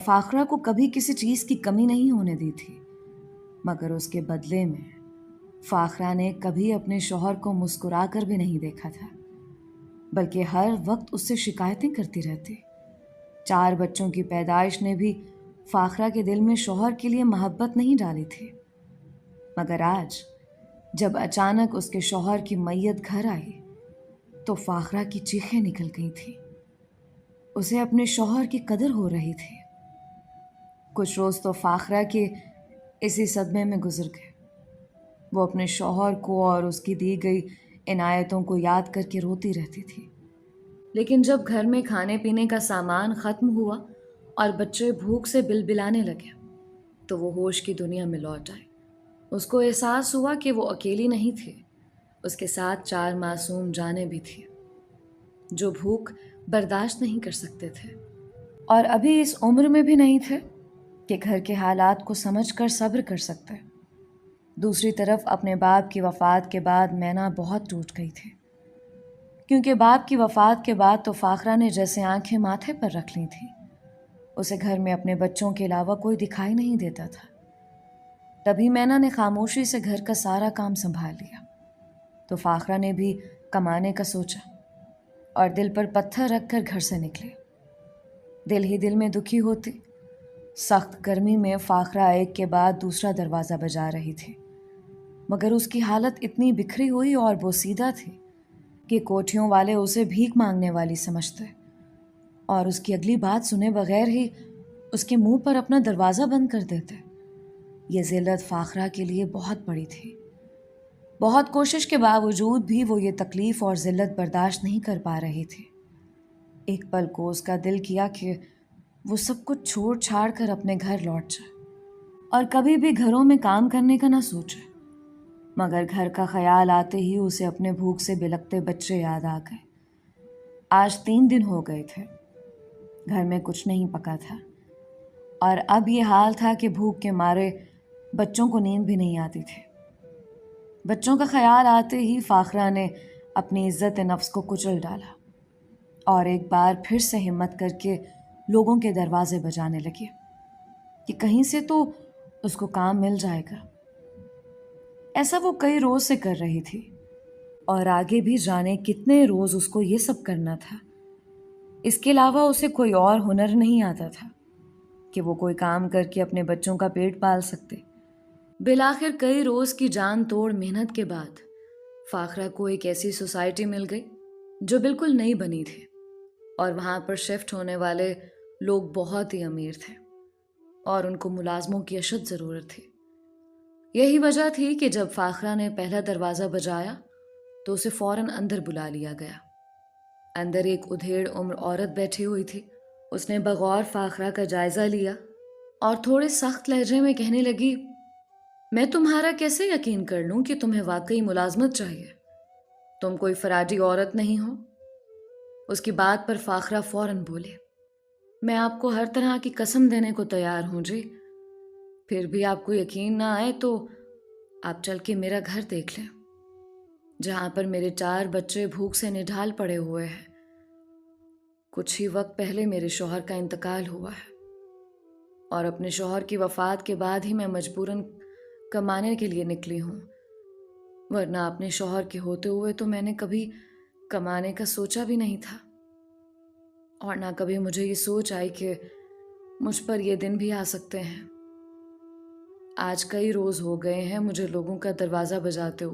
फाखरा को कभी किसी चीज़ की कमी नहीं होने दी थी, मगर उसके बदले में फाखरा ने कभी अपने शौहर को मुस्कुरा कर भी नहीं देखा था, बल्कि हर वक्त उससे शिकायतें करती रहती। 4 बच्चों की पैदाइश ने भी फाखरा के दिल में शौहर के लिए मोहब्बत नहीं डाली थी। मगर आज जब अचानक उसके शौहर की मैयत घर आई तो फाखरा की चीखें निकल गई थी। उसे अपने शौहर की कदर हो रही थी। कुछ रोज़ तो फाखरा के इसी सदमे में गुजर गए। वो अपने शौहर को और उसकी दी गई इनायतों को याद करके रोती रहती थी। लेकिन जब घर में खाने पीने का सामान ख़त्म हुआ और बच्चे भूख से बिलबिलाने लगे तो वो होश की दुनिया में लौट आए। उसको एहसास हुआ कि वो अकेली नहीं थी, उसके साथ 4 मासूम जानें भी थी जो भूख बर्दाश्त नहीं कर सकते थे और अभी इस उम्र में भी नहीं थे कि घर के हालात को समझकर सब्र कर सकते। दूसरी तरफ अपने बाप की वफ़ात के बाद मैना बहुत टूट गई थी, क्योंकि बाप की वफ़ात के बाद तो फाखरा ने जैसे आंखें माथे पर रख ली थी। उसे घर में अपने बच्चों के अलावा कोई दिखाई नहीं देता था। तभी मैना ने खामोशी से घर का सारा काम संभाल लिया। तो फाखरा ने भी कमाने का सोचा और दिल पर पत्थर रखकर घर से निकले। दिल ही दिल में दुखी होती। सख्त गर्मी में फाखरा एक के बाद दूसरा दरवाज़ा बजा रही थी, मगर उसकी हालत इतनी बिखरी हुई और बोसीदा थी कि कोठियों वाले उसे भीख मांगने वाली समझते और उसकी अगली बात सुने बगैर ही उसके मुंह पर अपना दरवाज़ा बंद कर देते। ये ज़िल्लत फाखरा के लिए बहुत बड़ी थी। बहुत कोशिश के बावजूद भी वो ये तकलीफ़ और ज़िल्लत बर्दाश्त नहीं कर पा रही थी। एक पल को उसका दिल किया कि वो सब कुछ छोड़ छाड़ कर अपने घर लौट जाए और कभी भी घरों में काम करने का ना सोचे। मगर घर का ख्याल आते ही उसे अपने भूख से बिलखते बच्चे याद आ गए। आज 3 दिन हो गए थे, घर में कुछ नहीं पका था और अब ये हाल था कि भूख के मारे बच्चों को नींद भी नहीं आती थी। बच्चों का ख्याल आते ही फाखरा ने अपनी इज्जत नफ्स को कुचल डाला और एक बार फिर से हिम्मत करके लोगों के दरवाजे बजाने लगे कि कहीं से तो उसको काम मिल जाएगा। ऐसा वो कई रोज से कर रही थी और आगे भी जाने कितने रोज उसको ये सब करना था। इसके अलावा उसे कोई और हुनर नहीं आता था कि वो कोई काम करके अपने बच्चों का पेट पाल सकते। बिलाखिर कई रोज की जान तोड़ मेहनत के बाद फाखरा को एक ऐसी सोसाइटी मिल गई जो बिल्कुल नई बनी थी और वहाँ पर शिफ्ट होने वाले लोग बहुत ही अमीर थे और उनको मुलाजमों की अशद ज़रूरत थी। यही वजह थी कि जब फाखरा ने पहला दरवाज़ा बजाया तो उसे फ़ौरन अंदर बुला लिया गया। अंदर एक उधेड़ उम्र औरत बैठी हुई थी। उसने बगौर फाखरा का जायज़ा लिया और थोड़े सख्त लहजे में कहने लगी, मैं तुम्हारा कैसे यकीन कर लूँ कि तुम्हें वाकई मुलाजमत चाहिए? तुम कोई फराडी औरत नहीं हो। उसकी बात पर फाखरा फ़ौरन बोले, मैं आपको हर तरह की कसम देने को तैयार हूँ जी। फिर भी आपको यकीन ना आए तो आप चल के मेरा घर देख लें, जहाँ पर मेरे 4 बच्चे भूख से निढाल पड़े हुए हैं। कुछ ही वक्त पहले मेरे शौहर का इंतकाल हुआ है और अपने शौहर की वफ़ात के बाद ही मैं मजबूरन कमाने के लिए निकली हूँ, वरना अपने शौहर के होते हुए तो मैंने कभी कमाने का सोचा भी नहीं था और ना कभी मुझे ये सोच आई कि मुझ पर ये दिन भी आ सकते हैं। आज कई रोज़ हो गए हैं मुझे लोगों का दरवाज़ा बजाते हुए।